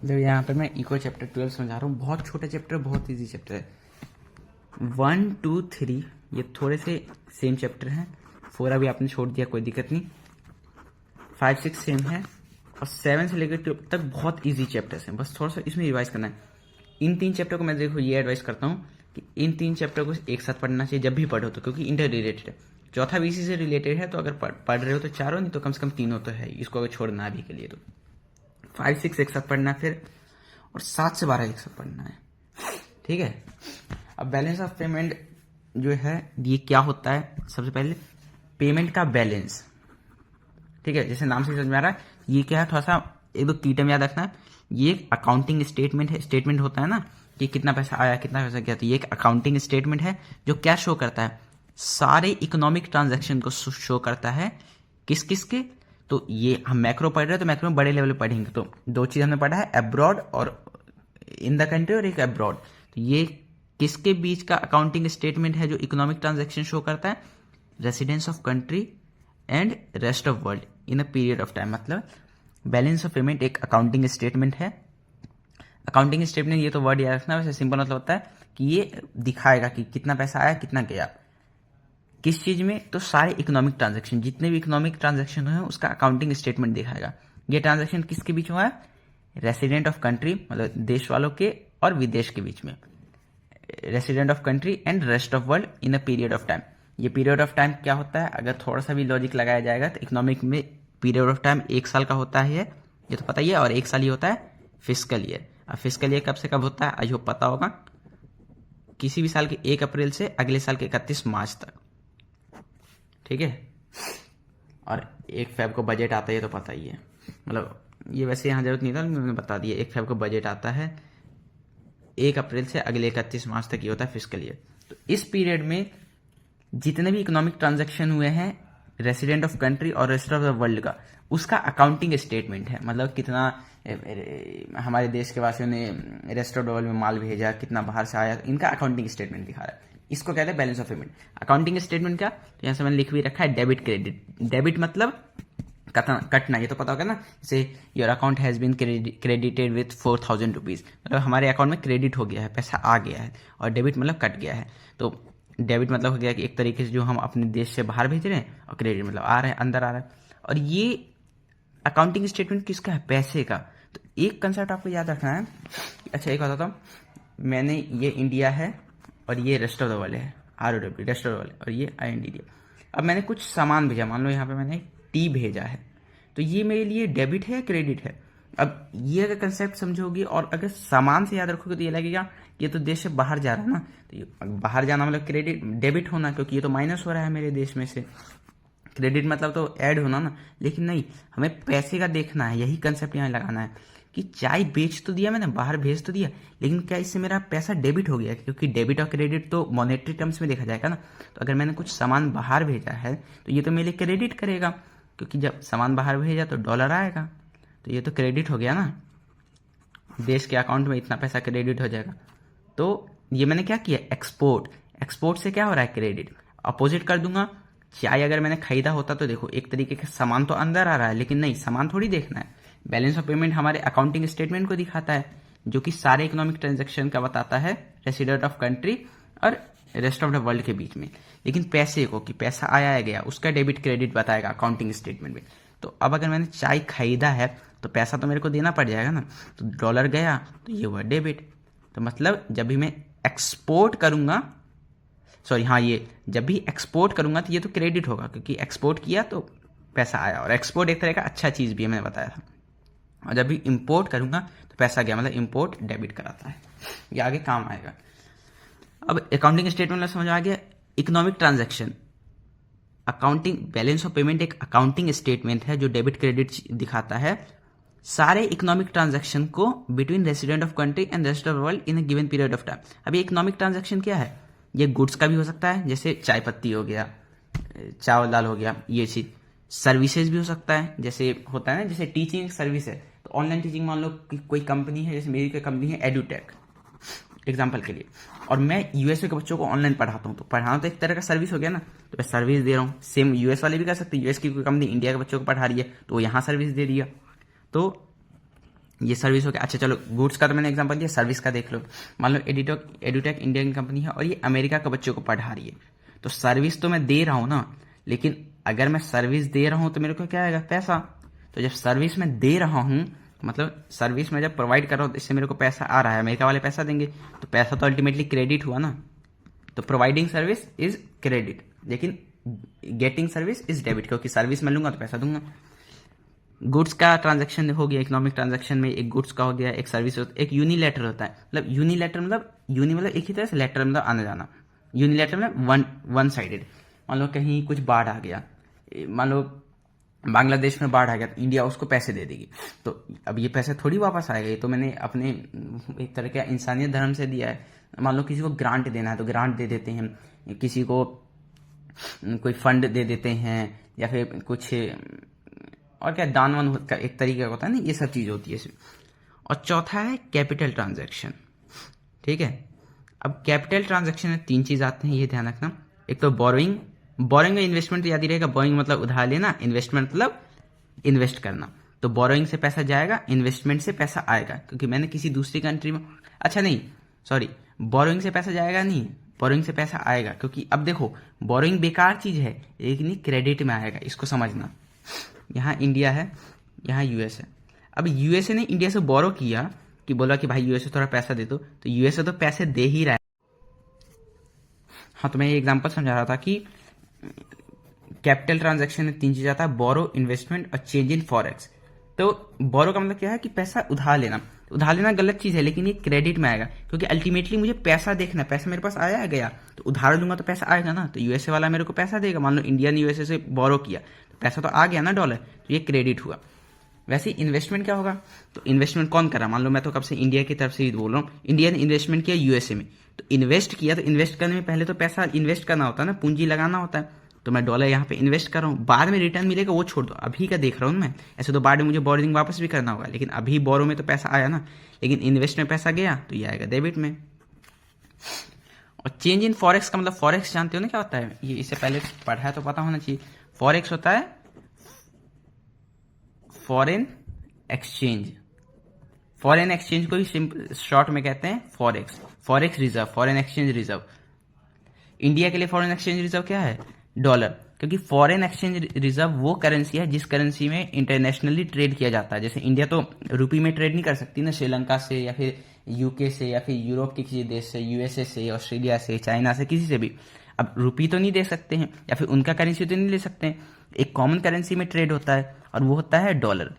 जब यहाँ पे मैं इको चैप्टर 12 समझा रहा हूँ, बहुत छोटा चैप्टर, बहुत इजी चैप्टर है। 1 2 3 ये थोड़े से सेम चैप्टर हैं। 4 अभी आपने छोड़ दिया, कोई दिक्कत नहीं। 5 6 सेम है, और 7 से लेकर 12 तक बहुत इजी चैप्टर्स हैं। बस थोड़ा सा इसमें रिवाइज करना है। इन 3 चैप्टर को मैं देखो ये एडवाइस करता हूँ कि इन 3 चैप्टर को एक साथ पढ़ना चाहिए जब भी पढ़ो तो, क्योंकि इंटर रिलेटेड है। चौथा भी इसी से रिलेटेड है, तो अगर पढ़ रहे हो तो चारों, नहीं तो कम से कम तीनों तो है, इसको अगर छोड़ना अभी के लिए तो 5 6 एक साथ पढ़ना है फिर, और 7 से 12 एक साथ पढ़ना है। ठीक है। अब बैलेंस ऑफ पेमेंट जो है ये क्या होता है, सबसे पहले पेमेंट का बैलेंस। ठीक है, जैसे नाम से समझ में आ रहा है, ये क्या है, थोड़ा सा एक दो की टर्म याद रखना है। ये एक अकाउंटिंग स्टेटमेंट है। स्टेटमेंट होता है ना कि कितना पैसा आया, कितना पैसा गया, तो ये एक अकाउंटिंग स्टेटमेंट है जो क्या शो करता है, सारे इकोनॉमिक ट्रांजैक्शन को शो करता है। किस किस के, तो ये हम मैक्रो पढ़ रहे हैं तो मैक्रो में बड़े लेवल पे पढ़ेंगे, तो दो चीज हमने पढ़ा है, अब्रॉड और इन द कंट्री, और एक अब्रॉड। तो ये किसके बीच का अकाउंटिंग स्टेटमेंट है जो इकोनॉमिक ट्रांजैक्शन शो करता है, residence of country and rest of world in a period of time. मतलब बैलेंस ऑफ पेमेंट एक अकाउंटिंग स्टेटमेंट है। अकाउंटिंग स्टेटमेंट, ये तो वर्ड याद रखना, वैसे सिंपल मतलब होता है कि ये दिखाएगा कि कितना पैसा आया, कितना गया, किस चीज में, तो सारे इकोनॉमिक ट्रांजैक्शन, जितने भी इकोनॉमिक ट्रांजैक्शन है उसका अकाउंटिंग स्टेटमेंट दिखाएगा। ये ट्रांजैक्शन किसके बीच हुआ है, रेसिडेंट ऑफ कंट्री मतलब देश वालों के और विदेश के बीच में, resident of country and rest of world in a period of time. ये पीरियड ऑफ टाइम क्या होता है, अगर थोड़ा सा भी लॉजिक लगाया जाएगा तो इकोनॉमिक में पीरियड ऑफ टाइम एक साल का होता है, ये तो पता ही है, और एक साल ही होता है फिस्कल ईयर। अब फिस्कल ईयर कब से कब होता है, आई होप पता होगा, किसी भी साल के 1 अप्रैल से अगले साल के 31 मार्च तक। ठीक है। और 1 फेब को बजट आता है, ये तो पता ही है, मतलब ये वैसे यहाँ जरूरत नहीं था, मैंने बता दिया। 1 फेब को बजट आता है, 1 अप्रैल से अगले 31 मार्च तक ये होता है फिस्कल ईयर। तो इस पीरियड में जितने भी इकोनॉमिक ट्रांजैक्शन हुए हैं रेसिडेंट ऑफ कंट्री और रेस्ट ऑफ द वर्ल्ड का, उसका अकाउंटिंग स्टेटमेंट है। मतलब कितना हमारे देश के वासियों ने रेस्ट ऑफ द वर्ल्ड में माल भेजा, कितना बाहर से आया, इनका अकाउंटिंग स्टेटमेंट दिखा रहा है। इसको कहते हैं balance of payment. Accounting statement का तो यहाँ से मैंने लिख भी रखा है डेबिट क्रेडिट। डेबिट मतलब कटना, ये तो पता होगा ना, जैसे your account has been credited with 4000 rupees, मतलब हमारे अकाउंट में क्रेडिट हो गया है, पैसा आ गया है, और डेबिट मतलब कट गया है। तो डेबिट मतलब हो गया कि एक तरीके से जो हम अपने देश से बाहर भेज रहे हैं, और क्रेडिट मतलब आ रहे हैं, अंदर आ रहा है। और ये अकाउंटिंग स्टेटमेंट किसका है, पैसे का। तो एक कंसेप्ट आपको याद रखना है। अच्छा एक बताता हूँ, मैंने ये इंडिया है और ये रेस्ट ऑफ द वर्ल्ड है, ROW rest of the world, और ये IND। अब मैंने कुछ सामान भेजा, मान लो यहाँ पे मैंने टी भेजा है, तो ये मेरे लिए डेबिट है या क्रेडिट है। अब ये अगर कंसेप्ट समझोगे और अगर सामान से याद रखोगे तो ये लगेगा कि ये तो देश से बाहर जा रहा है ना, तो ये बाहर जाना मतलब क्रेडिट डेबिट होना, क्योंकि ये तो माइनस हो रहा है मेरे देश में से। क्रेडिट मतलब तो ऐड होना ना, लेकिन नहीं, हमें पैसे का देखना है। यही कंसेप्ट यहाँ लगाना है कि चाय बेच तो दिया मैंने, बाहर भेज तो दिया, लेकिन क्या इससे मेरा पैसा डेबिट हो गया, क्योंकि डेबिट और क्रेडिट तो मॉनेटरी टर्म्स में देखा जाएगा ना। तो अगर मैंने कुछ सामान बाहर भेजा है तो ये तो मेरे लिए क्रेडिट करेगा, क्योंकि जब सामान बाहर भेजा तो डॉलर आएगा, तो ये तो क्रेडिट हो गया ना, देश के अकाउंट में इतना पैसा क्रेडिट हो जाएगा। तो ये मैंने क्या किया, एक्सपोर्ट। एक्सपोर्ट से क्या हो रहा है, क्रेडिट। अपोजिट कर दूंगा, चाय अगर मैंने खरीदा होता तो देखो एक तरीके का सामान तो अंदर आ रहा है, लेकिन नहीं, सामान थोड़ी देखना है। बैलेंस ऑफ पेमेंट हमारे अकाउंटिंग स्टेटमेंट को दिखाता है, जो कि सारे इकोनॉमिक ट्रांजेक्शन का बताता है, रेसिडेंट ऑफ कंट्री और रेस्ट ऑफ द वर्ल्ड के बीच में। लेकिन पैसे को, कि पैसा आया है गया, उसका डेबिट क्रेडिट बताएगा अकाउंटिंग स्टेटमेंट में। तो अब अगर मैंने चाय खरीदा है तो पैसा तो मेरे को देना पड़ जाएगा ना, तो डॉलर गया तो ये हुआ डेबिट। तो मतलब जब भी मैं एक्सपोर्ट करूंगा, सॉरी हाँ, ये जब भी एक्सपोर्ट करूंगा तो ये तो क्रेडिट होगा, क्योंकि एक्सपोर्ट किया तो पैसा आया, और एक्सपोर्ट एक तरह का अच्छा चीज भी है, मैंने बताया था। और जब भी इंपोर्ट करूंगा तो पैसा गया, मतलब इंपोर्ट डेबिट कराता है, ये आगे काम आएगा। अब अकाउंटिंग स्टेटमेंट में समझ आ गया। Economic transaction, accounting balance of payment एक अकाउंटिंग स्टेटमेंट है जो डेबिट क्रेडिट दिखाता है सारे इकोनॉमिक ट्रांजैक्शन को between resident of country and rest of world in a given period of time. अब ये इकोनॉमिक ट्रांजैक्शन क्या है, ये गुड्स का भी हो सकता है, जैसे चाय पत्ती हो गया, चावल दाल हो गया, ये चीज। सर्विसेज भी हो सकता है, जैसे होता है ना, जैसे टीचिंग सर्विस है, तो ऑनलाइन टीचिंग मान लो कि कोई कंपनी है, जैसे मेरी कोई कंपनी है एडुटेक एग्जाम्पल के लिए, और मैं यूएसए के बच्चों को ऑनलाइन पढ़ाता हूँ, तो पढ़ाना तो एक तरह का सर्विस हो गया ना, तो मैं सर्विस दे रहा हूँ। सेम यूएस वाले भी कर सकते हैं, यूएस की कोई कंपनी इंडिया के बच्चों को पढ़ा रही है तो वो यहाँ सर्विस दे दिया। तो ये सर्विस हो गया। अच्छा चलो, गुड्स का तो मैंने एग्जांपल दिया, सर्विस का देख लो। मान लो एडुटेक इंडियन कंपनी है और ये अमेरिका के बच्चों को पढ़ा रही है, तो सर्विस तो मैं दे रहा हूँ ना, लेकिन अगर मैं सर्विस दे रहा हूँ तो मेरे को क्या आएगा, पैसा। तो जब सर्विस में दे रहा हूँ, मतलब सर्विस में जब प्रोवाइड कर रहा हूँ तो इससे मेरे को पैसा आ रहा है, अमेरिका वाले पैसा देंगे, तो पैसा तो अल्टीमेटली क्रेडिट हुआ ना। तो प्रोवाइडिंग सर्विस इज क्रेडिट, लेकिन गेटिंग सर्विस इज डेबिट, क्योंकि सर्विस मैं लूंगा तो पैसा दूंगा। गुड्स का ट्रांजैक्शन हो गया, इकोनॉमिक ट्रांजैक्शन में एक गुड्स का हो गया, एक सर्विस होता है, एक यूनिलेटर होता है। मतलब यूनिलेटर मतलब यूनि मतलब एक ही तरह से, लेटर मतलब आना जाना, यूनिलेटर मतलब वन साइडेड। मान लो कहीं कुछ बाढ़ आ गया, मान लो बांग्लादेश में बाढ़ आ गया, तो इंडिया उसको पैसे दे देगी, तो अब ये पैसे थोड़ी वापस आएगा, ये तो मैंने अपने एक तरह का इंसानियत धर्म से दिया है। मान लो किसी को ग्रांट देना है तो ग्रांट दे देते हैं, किसी को कोई फंड दे देते हैं, या फिर कुछ और क्या दान वान का एक तरीका होता है ना, ये सब चीज़ होती है इसमें। और चौथा है कैपिटल ट्रांजैक्शन। ठीक है, अब कैपिटल ट्रांजैक्शन में 3 चीज़ आते हैं, ये ध्यान रखना। एक तो बोरोइंग, बोरोइंग में इन्वेस्टमेंट याद ही रहेगा, बोरोइंग मतलब उधार लेना, इन्वेस्टमेंट मतलब इन्वेस्ट करना। तो बोरोइंग से पैसा जाएगा, इन्वेस्टमेंट से पैसा आएगा, क्योंकि मैंने किसी दूसरी कंट्री में, अच्छा नहीं सॉरी, बोरोइंग से पैसा जाएगा नहीं, बोरोइंग से पैसा आएगा, क्योंकि अब देखो बोरोइंग बेकार चीज़ है, लेकिन क्रेडिट में आएगा, इसको समझना। यहाँ इंडिया है, यहाँ यूएस है। अब यूएसए ने इंडिया से बोरो किया कि बोला कि भाई यूएसए थोड़ा पैसा दे दो, तो यूएसए तो पैसे दे ही रहा है। हाँ, तो मैं ये एग्जांपल समझा रहा था कि कैपिटल ट्रांजैक्शन में 3 चीज आता है, बोरो, इन्वेस्टमेंट और चेंज इन फॉरेक्स। तो बोरो का मतलब क्या है कि पैसा उधार लेना। उधार लेना गलत चीज है, लेकिन ये क्रेडिट में आएगा, क्योंकि अल्टीमेटली मुझे पैसा देखना है, पैसा मेरे पास आया है गया, तो उधार लूंगा तो पैसा आएगा ना, तो यूएसए वाला मेरे को पैसा देगा। मान लो इंडिया ने यूएसए से बोरो किया, तो पैसा तो आ गया ना डॉलर, तो ये क्रेडिट हुआ। वैसे इन्वेस्टमेंट क्या होगा, तो इन्वेस्टमेंट कौन कर रहा, मान लो मैं तो कब से इंडिया की तरफ से ही बोल रहा हूँ, इंडिया ने इन्वेस्टमेंट किया यूएसए में, तो इन्वेस्ट किया, तो इन्वेस्ट करने में पहले तो पैसा इन्वेस्ट करना होता है ना, पूंजी लगाना होता है। तो मैं डॉलर यहाँ पे इन्वेस्ट कर रहा हूँ, बाद में रिटर्न मिलेगा वो छोड़ दो, अभी का देख रहा हूँ मैं। ऐसे तो बाद में मुझे बोरिंग वापस भी करना होगा, लेकिन अभी बोरो में तो पैसा आया ना, लेकिन इन्वेस्ट में पैसा गया तो ये आएगा डेबिट में। और चेंज इन फॉरेक्स का मतलब, फॉरेक्स जानते हो ना क्या होता है, ये इससे पहले पढ़ा है तो पता होना चाहिए। फॉरेक्स होता है फॉरेन एक्सचेंज, फॉरेन एक्सचेंज को ही सिंपल शॉर्ट में कहते हैं forex, forex reserve, foreign exchange reserve. India के लिए फॉरेन एक्सचेंज रिजर्व क्या है, डॉलर, क्योंकि फॉरेन एक्सचेंज रिजर्व वो करेंसी है जिस करेंसी में इंटरनेशनली ट्रेड किया जाता है। जैसे इंडिया तो रुपी में ट्रेड नहीं कर सकती ना, श्रीलंका से या फिर यूके से या फिर यूरोप के किसी देश से, यूएसए से, ऑस्ट्रेलिया से, चाइना से, किसी से भी अब रुपी तो नहीं दे सकते हैं, या फिर उनका करेंसी तो नहीं ले सकते हैं। एक कॉमन करेंसी में ट्रेड होता है और वो होता है डॉलर।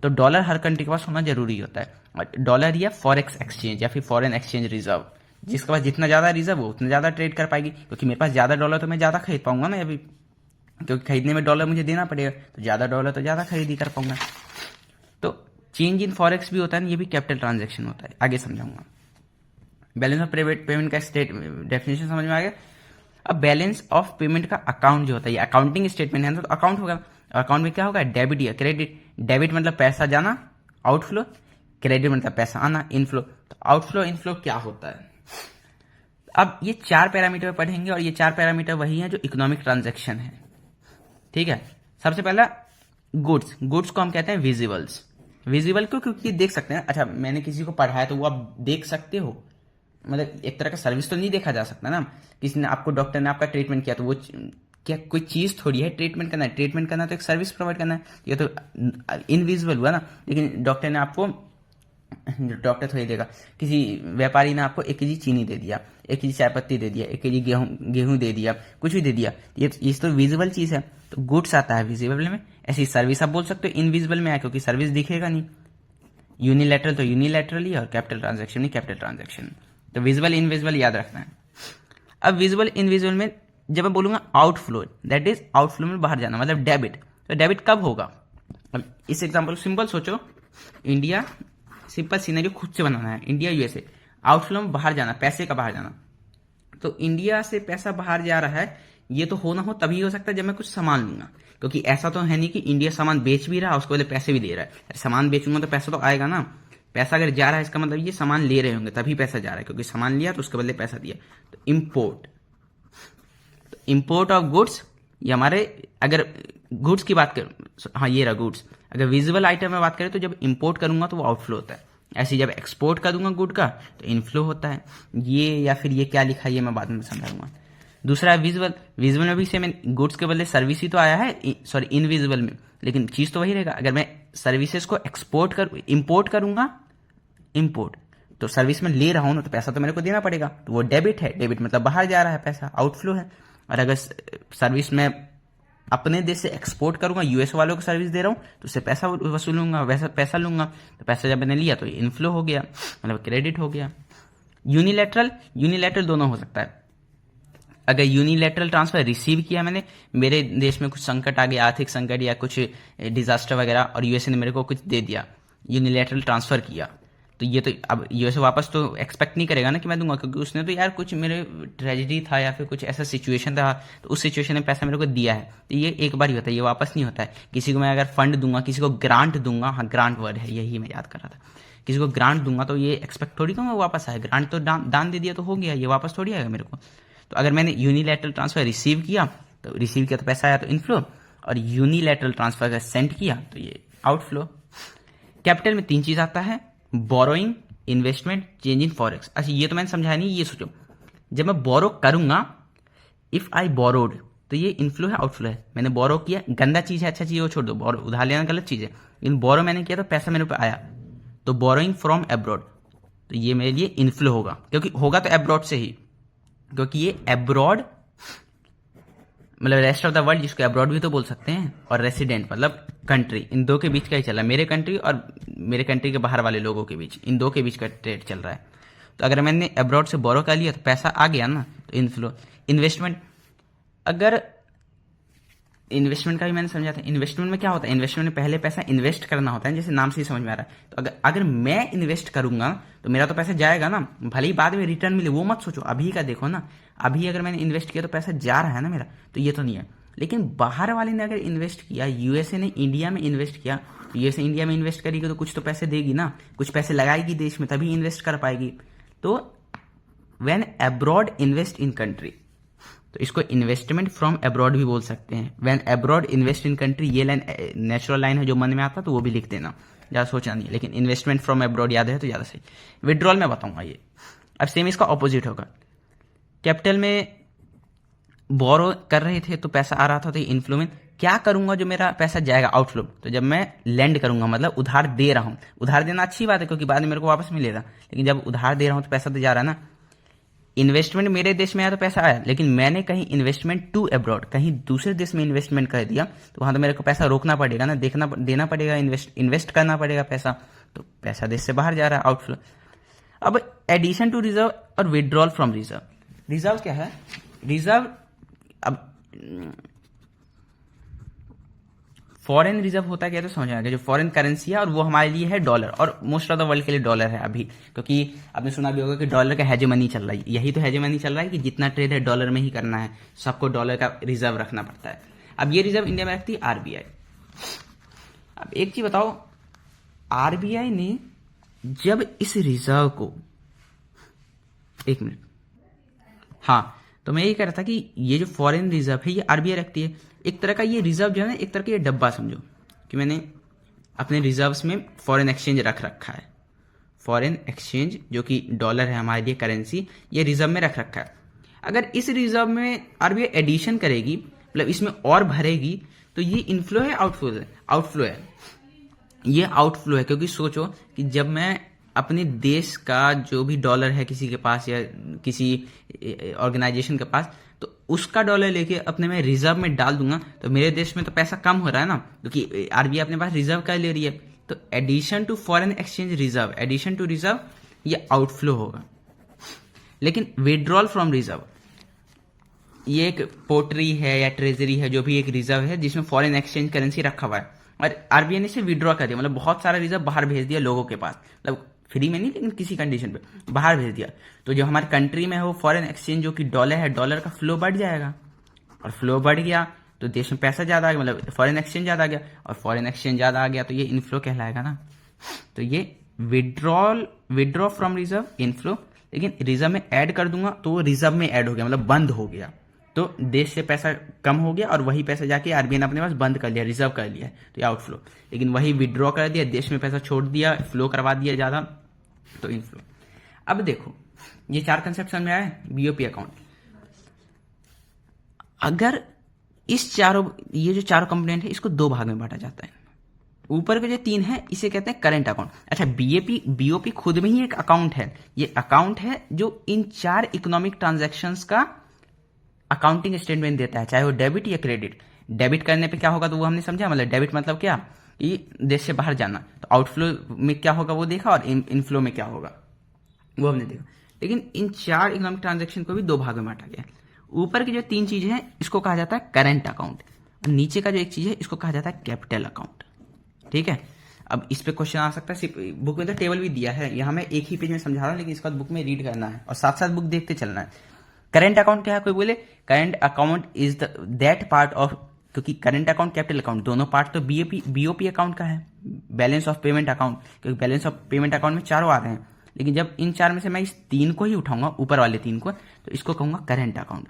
तो डॉलर हर कंट्री के पास होना जरूरी होता है। डॉलर या फॉरेक्स एक्सचेंज या फिर फॉरेन एक्सचेंज रिजर्व, जिसके पास जितना ज्यादा रिजर्व हो उतना ज्यादा ट्रेड कर पाएगी, क्योंकि मेरे पास ज्यादा डॉलर तो मैं ज्यादा खरीद पाऊंगा ना अभी, क्योंकि खरीदने में डॉलर मुझे देना पड़ेगा, तो ज्यादा डॉलर तो ज्यादा खरीदी कर पाऊंगा। तो चेंज इन फॉरेक्स भी होता है, ये भी कैपिटल ट्रांजैक्शन होता है, आगे समझाऊंगा। बैलेंस ऑफ पेमेंट का डेफिनेशन समझ में आ गया। अब बैलेंस ऑफ पेमेंट का अकाउंट जो होता है, ये अकाउंटिंग स्टेटमेंट है ना, तो अकाउंट होगा, अकाउंट में क्या होगा, डेबिट या क्रेडिट। डेबिट मतलब पैसा जाना, आउटफ्लो, क्रेडिट मतलब पैसा आना, इनफ्लो। तो आउटफ्लो इनफ्लो क्या होता है, अब ये 4 पैरामीटर पढ़ेंगे, और ये 4 पैरामीटर वही हैं जो इकोनॉमिक ट्रांजैक्शन है। ठीक है, सबसे पहला गुड्स, गुड्स को हम कहते हैं विजिबल्स। विजिबल क्यों, क्योंकि देख सकते हैं। अच्छा, मैंने किसी को पढ़ाया तो वो आप देख सकते हो, मतलब एक तरह का सर्विस तो नहीं देखा जा सकता ना। किसी ने आपको, डॉक्टर ने आपका ट्रीटमेंट किया, तो वो क्या कोई चीज थोड़ी है ट्रीटमेंट करना है, ट्रीटमेंट करना तो एक सर्विस प्रोवाइड करना है, ये तो इनविजिबल हुआ ना। लेकिन डॉक्टर ने आपको, डॉक्टर थोड़ी देगा, किसी व्यापारी ने आपको 1 केजी चीनी दे दिया, 1 केजी चाय पत्ती दे दिया, 1 केजी गेहूं दे दिया, कुछ भी दे दिया, ये तो विजिबल चीज है। तो गुड्स आता है विजिबल में, ऐसी सर्विस आप बोल सकते हो इनविजिबल में आया, क्योंकि सर्विस दिखेगा नहीं। यूनिलैटरल तो यूनिलैटरली, और कैपिटल ट्रांजैक्शन नहीं कैपिटल ट्रांजैक्शन। तो विजिबल इनविजिबल याद रखना है। अब विजिबल इनविजिबल में जब मैं बोलूंगा आउटफ्लो, दैट इज आउटफ्लो में बाहर जाना, मतलब डेबिट। तो डेबिट कब होगा, अब इस एग्जांपल सिंपल सोचो, इंडिया, सिंपल सिनेरियो खुद से बनाना है, इंडिया यूएसए, आउटफ्लो में बाहर जाना, पैसे का बाहर जाना। तो इंडिया से पैसा बाहर जा रहा है, ये तो हो ना हो तभी हो सकता है जब मैं कुछ सामान लूंगा, क्योंकि ऐसा तो है नहीं कि इंडिया सामान बेच भी रहा है उसको पहले पैसे भी दे रहा है। सामान बेचूंगा तो पैसा तो आएगा ना, पैसा अगर जा रहा है इसका मतलब ये सामान ले रहे होंगे तभी पैसा जा रहा है, क्योंकि सामान लिया तो उसके बदले पैसा दिया। तो इम्पोर्ट, इम्पोर्ट ऑफ गुड्स, ये हमारे, अगर गुड्स की बात कर, हाँ ये रहा गुड्स, अगर विजिबल आइटम में बात करें तो जब इंपोर्ट करूंगा तो वो आउटफ्लो होता है, ऐसे जब एक्सपोर्ट कर दूंगा गुड का तो इनफ्लो होता है। ये या फिर ये क्या लिखा है ये मैं बाद में समझाऊंगा। दूसरा है विजुअल। विजुअल में भी सेम गुड्स के बदले सर्विस ही तो आया है, सॉरी इनविजिबल में, लेकिन चीज तो वही रहेगा। अगर मैं सर्विसेज को इंपोर्ट करूंगा, इंपोर्ट तो सर्विस में ले रहा हूं ना तो पैसा तो मेरे को देना पड़ेगा, तो वो डेबिट है, डेबिट मतलब बाहर जा रहा है पैसा, आउटफ्लो है। और अगर सर्विस में अपने देश से एक्सपोर्ट करूंगा, यूएस वालों को सर्विस दे रहा हूं तो उससे पैसा वसूलूंगा, वैसा पैसा लूंगा, तो पैसा जब मैंने लिया तो इनफ्लो हो गया, मतलब क्रेडिट हो गया। यूनिलैटरल दोनों हो सकता है। अगर यूनिलैटरल ट्रांसफर रिसीव किया मैंने, मेरे देश में कुछ संकट आ गया, आर्थिक संकट या कुछ डिजास्टर वगैरह, और यूएसए ने मेरे को कुछ दे दिया, यूनिलैटरल ट्रांसफर किया, तो ये तो अब यूएसए वापस तो एक्सपेक्ट नहीं करेगा ना कि मैं दूंगा, क्योंकि उसने तो यार कुछ मेरे ट्रेजेडी था या फिर कुछ ऐसा सिचुएशन था, तो उस सिचुएशन में पैसा मेरे को दिया है, तो ये एक बार ही होता है, ये वापस नहीं होता है। किसी को मैं अगर फंड दूंगा, किसी को ग्रांट दूंगा, हाँ ग्रांट वर्ड है, यही मैं याद कर रहा था, किसी को ग्रांट दूंगा तो ये एक्सपेक्ट थोड़ी करूंगा वापस आए, ग्रांट तो दान दे दिया तो हो गया, ये वापस थोड़ी आएगा मेरे को। तो अगर मैंने यूनिलैटरल ट्रांसफर रिसीव किया तो पैसा आया तो इनफ्लो, और यूनिलैटरल ट्रांसफर अगर सेंड किया तो ये आउटफ्लो। कैपिटल में 3 चीज आता है, borrowing, investment, change in forex. अच्छा ये तो मैंने समझाया नहीं, ये सोचो जब मैं बोरो करूंगा, इफ आई बोरोड तो ये इनफ्लो है आउटफ्लो है। मैंने बोरो किया, गंदा चीज है, अच्छा चीज वो छोड़ दो, बोरो उधार लेना गलत चीज है, लेकिन बोरो मैंने किया तो पैसा मेरे पे आया, तो बोरोइंग फ्रॉम एब्रॉड, तो ये मेरे लिए इनफ्लो होगा, क्योंकि होगा तो एब्रॉड से ही, क्योंकि ये एब्रॉड मतलब रेस्ट ऑफ द वर्ल्ड, जिसको एब्रॉड भी तो बोल सकते हैं, और रेसिडेंट मतलब कंट्री, इन दो के बीच का ही चल रहा है, मेरे कंट्री और मेरे कंट्री के बाहर वाले लोगों के बीच, इन दो के बीच का ट्रेड चल रहा है। तो अगर मैंने एब्रॉड से बोरो कर लिया तो पैसा आ गया ना, तो इनफ्लो। इन्वेस्टमेंट, अगर इन्वेस्टमेंट का भी मैंने समझा था, इन्वेस्टमेंट में क्या होता है, इन्वेस्टमेंट में पहले पैसा इन्वेस्ट करना होता है, जैसे नाम से ही समझ में आ रहा है। तो अगर मैं इन्वेस्ट करूंगा तो मेरा तो पैसा जाएगा ना, भले ही बाद में रिटर्न मिले, वो मत सोचो, अभी का देखो ना, अभी अगर मैंने इन्वेस्ट किया तो पैसा जा रहा है ना मेरा, तो ये तो नहीं है। लेकिन बाहर वाले ने अगर इन्वेस्ट किया, यूएसए ने इंडिया में इन्वेस्ट किया, तो यूएसए इंडिया में इन्वेस्ट करेगी तो कुछ तो पैसे देगी ना, कुछ पैसे लगाएगी देश में, तभी इन्वेस्ट कर पाएगी। तो when abroad invest in country, तो इसको इन्वेस्टमेंट फ्रॉम अब्रॉड भी बोल सकते हैं। When abroad invest in country, ये लाइन नेचुरल लाइन है, जो मन में आता तो वो भी लिख देना, ज्यादा सोचना नहीं, लेकिन इन्वेस्टमेंट फ्रॉम अब्रॉड याद है तो ज्यादा सही। विड्रॉल में बताऊंगा ये। अब सेम इसका ऑपोजिट होगा, कैपिटल में बोरो कर रहे थे तो पैसा आ रहा था, तो इनफ्लो में क्या करूंगा जो मेरा पैसा जाएगा, आउटफ्लो। तो जब मैं लेंड करूंगा, मतलब उधार दे रहा हूं, उधार देना अच्छी बात है क्योंकि बाद में मेरे को वापस मिलेगा, लेकिन जब उधार दे रहा हूं तो पैसा तो जा रहा है ना। इन्वेस्टमेंट मेरे देश में आया तो पैसा आया, लेकिन मैंने कहीं इन्वेस्टमेंट टू अब्रॉड, कहीं दूसरे देश में इन्वेस्टमेंट कर दिया, तो वहां तो मेरे को पैसा रोकना पड़ेगा ना, देना पड़ेगा, इन्वेस्ट करना पड़ेगा पैसा, तो पैसा देश से बाहर जा रहा है, आउटफ्लो। अब एडिशन टू रिजर्व और विड्रॉल फ्रॉम रिजर्व। रिजर्व क्या है, रिजर्व अब फॉरेन रिजर्व होता है क्या, तो समझ आ गया, जो फॉरेन करेंसी है और वो हमारे लिए है डॉलर, और मोस्ट ऑफ द वर्ल्ड के लिए डॉलर है अभी, क्योंकि आपने सुना भी होगा कि डॉलर का हेजेमनी चल रहा है, यही तो हेजेमनी चल रहा है कि जितना ट्रेड है डॉलर में ही करना है, सबको डॉलर का रिजर्व रखना पड़ता है। अब ये रिजर्व इंडिया में रखती है आरबीआई। अब एक चीज बताओ, आरबीआई ने जब इस रिजर्व को, एक मिनट, हाँ, तो मैं ये कह रहा था कि ये जो फॉरेन रिजर्व है ये आरबीआई रखती है, एक तरह का ये रिजर्व जो है ना, एक तरह का ये डब्बा समझो कि मैंने अपने रिजर्व्स में फॉरेन एक्सचेंज रख रखा है, फॉरेन एक्सचेंज जो कि डॉलर है हमारे लिए करेंसी, ये रिजर्व में रख रखा है। अगर इस रिजर्व में आरबीआई एडिशन करेगी, मतलब इसमें और भरेगी, तो ये इनफ्लो है आउटफ्लो है, आउटफ्लो है, ये आउटफ्लो है। क्योंकि सोचो कि जब मैं अपने देश का जो भी डॉलर है किसी के पास या किसी ऑर्गेनाइजेशन के पास, तो उसका डॉलर लेके अपने मैं रिजर्व में डाल दूंगा, तो मेरे देश में तो पैसा कम हो रहा है ना, क्योंकि आरबीआई अपने पास रिजर्व का ले रही है। तो addition to foreign exchange reserve, addition to reserve, ये आउटफ्लो होगा। लेकिन विड्रॉल फ्रॉम रिजर्व, ये एक पोर्टरी है या ट्रेजरी है, जो भी एक रिजर्व है जिसमें फॉरेन एक्सचेंज करेंसी रखा हुआ है, और आरबीआई ने इसे विड्रॉ कर दिया, मतलब बहुत सारा रिजर्व बाहर भेज दिया लोगों के पास, मतलब फ्री में नहीं लेकिन किसी कंडीशन पे बाहर भेज दिया। तो जो हमारी कंट्री में है वो फॉरेन एक्सचेंज जो कि डॉलर है, डॉलर का फ्लो बढ़ जाएगा, और फ्लो बढ़ गया तो देश में पैसा ज्यादा आ गया, मतलब फॉरेन एक्सचेंज ज्यादा आ गया, और फॉरेन एक्सचेंज ज्यादा आ गया तो ये इनफ्लो कहलाएगा ना। तो ये विड्रॉ फ्रॉम रिजर्व, इनफ्लो, लेकिन रिजर्व में ऐड कर दूंगा तो वो रिजर्व में ऐड हो गया, मतलब बंद हो गया, तो देश से पैसा कम हो गया और वही पैसा जाके आरबीआई ने अपने पास बंद कर लिया, रिजर्व कर लिया, तो ये आउटफ्लो। लेकिन वही विड्रॉ कर दिया, देश में पैसा छोड़ दिया, फ्लो करवा दिया ज़्यादा, तो इनफ्लो। अब देखो ये 4 कंसेप्ट समझ में आया, बीओपी अकाउंट। अगर इस चारों, ये जो चारों कंपोनेंट है इसको 2 भाग में बांटा जाता है। ऊपर के जो 3 है इसे कहते हैं करंट अकाउंट। अच्छा, बीओपी खुद में ही एक अकाउंट है। ये अकाउंट है जो इन 4 इकोनॉमिक ट्रांजैक्शंस का अकाउंटिंग स्टेटमेंट देता है, चाहे वो डेबिट या क्रेडिट। डेबिट करने पे क्या होगा तो वो हमने समझा, मतलब डेबिट मतलब क्या, कि देश से बाहर जाना, तो आउटफ्लो में क्या होगा वो देखा, और इनफ्लो में क्या होगा वो हमने देखा। लेकिन इन 4 इकोनॉमिक ट्रांजैक्शन को भी 2 भाग में बांटा गया। ऊपर की जो 3 चीजें हैं इसको कहा जाता है करंट अकाउंट, और नीचे का जो एक चीज है इसको कहा जाता है कैपिटल अकाउंट। ठीक है, अब इस पे क्वेश्चन आ सकता है, बुक में तो टेबल भी दिया है, यहाँ मैं एक ही पेज में समझा रहा हूँ, लेकिन इसका बुक में रीड करना है और साथ साथ बुक देखते चलना है। करंट अकाउंट क्या है, कोई बोले current account is that part of, क्योंकि करंट अकाउंट कैपिटल अकाउंट दोनों पार्ट तो बीओपी अकाउंट का है, बैलेंस ऑफ पेमेंट अकाउंट, क्योंकि बैलेंस ऑफ पेमेंट अकाउंट में चारों आ रहे हैं। लेकिन जब इन 4 में से मैं इस 3 को ही उठाऊंगा, ऊपर वाले 3 को, तो इसको कहूंगा current account.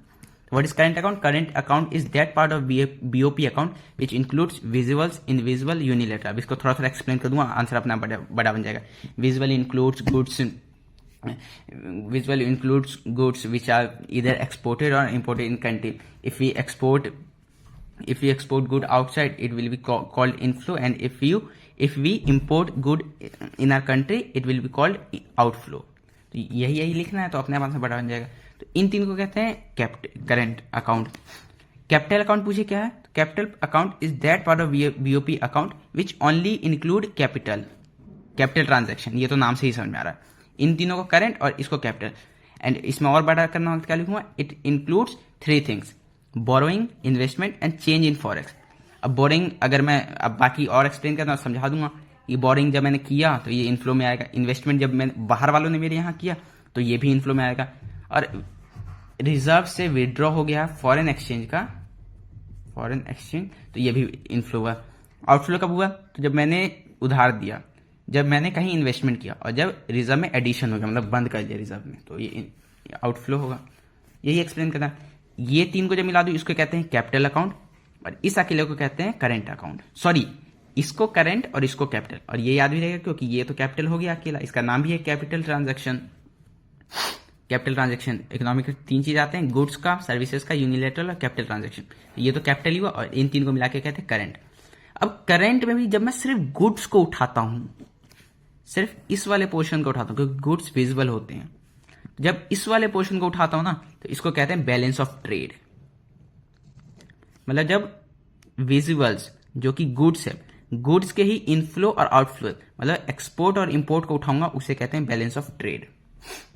What is current account? Current account is that part of BOP account which includes visibles, invisible, unilateral. अब इसको थोड़ा थोड़ा एक्सप्लेन कर दूंगा, आंसर अपना बड़ा बन जाएगा। Visible includes goods which are either exported or imported in country. If we export good outside, it will be called inflow, and if we import good in our country, it will be called outflow. तो यही लिखना है, तो अपने आप answer बड़ा बन जाएगा। तो इन 3 को कहते हैं करंट अकाउंट। कैपिटल अकाउंट पूछे क्या है, तो capital account is that part of BOP account which only include capital transaction. ये तो नाम से ही समझ में आ रहा है। इन तीनों को करंट और इसको कैपिटल। एंड इसमें और बड़ा करना होगा, क्या लिखूंगा, it includes 3 things, borrowing, investment and change in forex. अब बोरिंग अगर मैं अब बाकी और एक्सप्लेन करना समझा दूंगा, ये बोरिंग जब मैंने किया तो ये इनफ्लो में आएगा, इन्वेस्टमेंट जब मैंने बाहर वालों ने मेरे यहाँ किया तो ये भी इनफ्लो में आएगा, और रिजर्व से विड्रॉ हो गया फॉरेन एक्सचेंज, तो ये भी इनफ्लो हुआ। आउटफ्लो कब हुआ, तो जब मैंने उधार दिया, जब मैंने कहीं इन्वेस्टमेंट किया, और जब रिजर्व में एडिशन हो गया, मतलब बंद कर दिया रिजर्व में, तो ये आउटफ्लो होगा। यही एक्सप्लेन करना। ये 3 को जब मिला दूं इसको कहते हैं कैपिटल अकाउंट, और इस अकेले को कहते हैं करंट अकाउंट। सॉरी, इसको करंट और इसको कैपिटल, और ये याद भी रहेगा क्योंकि ये तो कैपिटल हो गया अकेला, इसका नाम भी है capital transaction. Capital transaction economic 3 चीज आते हैं, गुड्स का, सर्विसेज का, यूनिलेटरल और कैपिटल ट्रांजैक्शन। ये तो कैपिटल ही हुआ, और इन 3 को मिला के कहते हैं करंट। अब करंट में भी जब मैं सिर्फ गुड्स को उठाता हूं, सिर्फ इस वाले पोर्शन को उठाता हूं, क्योंकि गुड्स विजिबल होते हैं, जब इस वाले पोर्शन को उठाता हूं ना, तो इसको कहते हैं बैलेंस ऑफ ट्रेड। मतलब जब विजिबल्स जो कि गुड्स है, गुड्स के ही इनफ्लो और आउटफ्लो, मतलब एक्सपोर्ट और इंपोर्ट को उठाऊंगा, उसे कहते हैं बैलेंस ऑफ ट्रेड।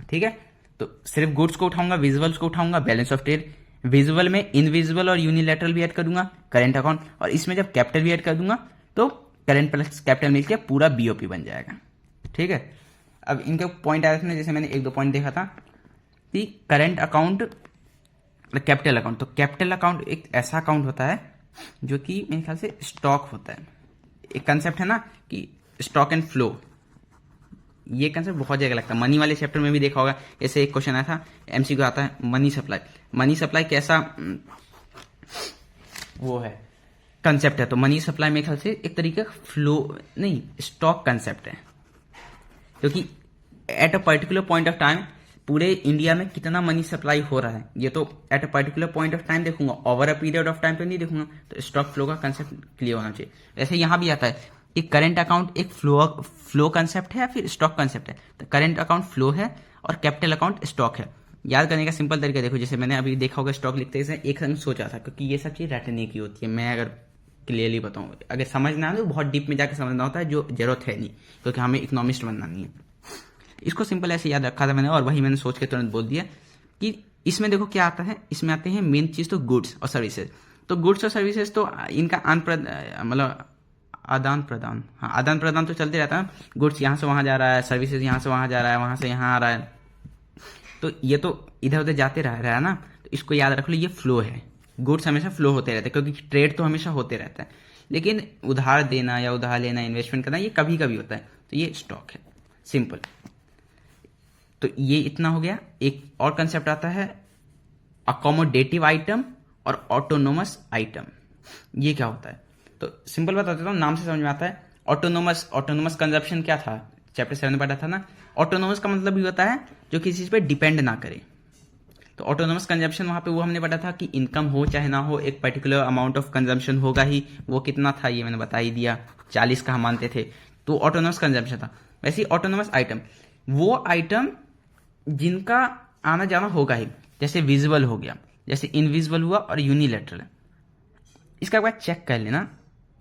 ठीक है, तो सिर्फ गुड्स को उठाऊंगा, विजिबल्स को उठाऊंगा, बैलेंस ऑफ ट्रेड। विजिबल में इनविजिबल और यूनिलैटरल भी ऐड कर दूंगा, करंट अकाउंट, और इसमें जब कैपिटल भी ऐड कर दूंगा तो करंट प्लस कैपिटल मिलकर पूरा बीओपी बन जाएगा। ठीक है, अब इनके पॉइंट आए थे, जैसे मैंने 1-2 पॉइंट देखा था कि करंट अकाउंट, कैपिटल अकाउंट। तो कैपिटल अकाउंट एक ऐसा अकाउंट होता है जो कि मेरे ख्याल से स्टॉक होता है। एक कंसेप्ट है ना कि स्टॉक एंड फ्लो, ये कंसेप्ट बहुत जगह लगता है, मनी वाले चैप्टर में भी देखा होगा। ऐसे एक क्वेश्चन आया था, एमसीक्यू आता है, मनी सप्लाई कैसा वो है कंसेप्ट है। तो मनी सप्लाई मेरे ख्याल से एक तरीके का फ्लो नहीं, स्टॉक कंसेप्ट है, क्योंकि at a particular point of time पूरे इंडिया में कितना मनी सप्लाई हो रहा है, ये तो at a particular point of time देखूंगा, over a period of time पे नहीं देखूंगा। तो स्टॉक फ्लो का कंसेप्ट क्लियर होना चाहिए। वैसे यहां भी आता है कि करंट अकाउंट एक फ्लो कंसेप्ट है या फिर स्टॉक कंसेप्ट है। तो करंट अकाउंट फ्लो है और कैपिटल अकाउंट स्टॉक है। याद करने का सिंपल तरीका देखो, जैसे मैंने अभी देखा होगा स्टॉक लिखते हैं एक संग सोचा था, क्योंकि ये सब चीज रटने की होती है। मैं अगर क्लियरली बताऊं, अगर समझना है तो बहुत डीप में जाकर समझना होता है, जो जरूरत है नहीं, क्योंकि हमें इकोनॉमिस्ट बनना नहीं है। इसको सिंपल ऐसे याद रखा था मैंने, और वही मैंने सोच के तुरंत बोल दिया कि इसमें देखो क्या आता है, इसमें आते हैं मेन चीज तो गुड्स और सर्विसेज। तो गुड्स और सर्विसेज तो इनका मतलब आदान प्रदान तो चलते रहता है। गुड्स यहाँ से वहां जा रहा है, सर्विसेज यहाँ से वहां जा रहा है, वहां से यहाँ आ रहा है, तो ये तो इधर उधर जाते रह रहा है ना। तो इसको याद रख लो, ये फ्लो है। गुड्स हमेशा फ्लो होते रहते हैं, क्योंकि ट्रेड तो हमेशा होते रहता है, लेकिन उधार देना या उधार लेना, इन्वेस्टमेंट करना, ये कभी कभी होता है। तो ये स्टॉक है, सिंपल। तो ये इतना हो गया। एक और कंसेप्ट आता है अकोमोडेटिव आइटम और ऑटोनोमस आइटम। ये क्या होता है? तो सिंपल बता देता हूँ, नाम से समझ में आता है। ऑटोनोमस कंजप्शन क्या था, चैप्टर 7 में पढ़ा था ना। ऑटोनोमस का मतलब ये होता है जो किसी चीज पे डिपेंड ना करे। तो ऑटोनोमस कंजप्शन वहां पे वो हमने पढ़ा था कि इनकम हो चाहे ना हो, एक पर्टिकुलर अमाउंट ऑफ कंजम्पशन होगा ही। वो कितना था ये मैंने बता ही दिया, 40 का हम मानते थे। तो ऑटोनोमस कंजम्पशन था। वैसे ही ऑटोनोमस आइटम, वो आइटम जिनका आना जाना होगा ही, जैसे विजुअल हो गया, जैसे इनविजिबल हुआ और यूनिलैटरल। इसका एक बार चेक कर लेना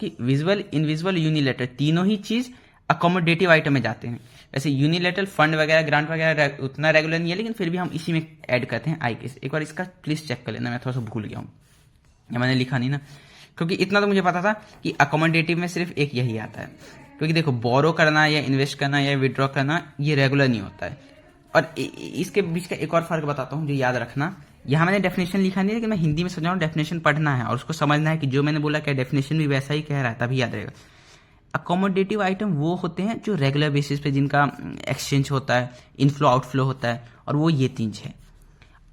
कि विजुअल, इनविजिबल, यूनिलैटरल तीनों ही चीज अकोमोडेटिव आइटम में जाते हैं। वैसे यूनिलैटरल फंड वगैरह, ग्रांट वगैरह उतना रेगुलर नहीं है, लेकिन फिर भी हम इसी में ऐड करते हैं आई के। एक बार इसका प्लीज चेक कर लेना, मैं थोड़ा सा भूल गया हूँ या मैंने लिखा नहीं ना, क्योंकि इतना तो मुझे पता था कि अकोमोडेटिव में सिर्फ एक यही आता है। क्योंकि देखो, बोरो करना या इन्वेस्ट करना या विड्रॉ करना ये रेगुलर नहीं होता है। और इसके बीच का एक और फर्क बताता हूँ जो याद रखना। यहाँ मैंने डेफिनेशन लिखा नहीं, लेकिन मैं हिंदी में समझा हूँ। डेफिनेशन पढ़ना है और उसको समझना है कि जो मैंने बोला क्या डेफिनेशन भी वैसा ही कह रहा है, तभी याद रहेगा। अकोमोडेटिव आइटम वो होते हैं जो रेगुलर बेसिस पे जिनका एक्सचेंज होता है, इनफ्लो आउटफ्लो होता है, और वो ये तीन है।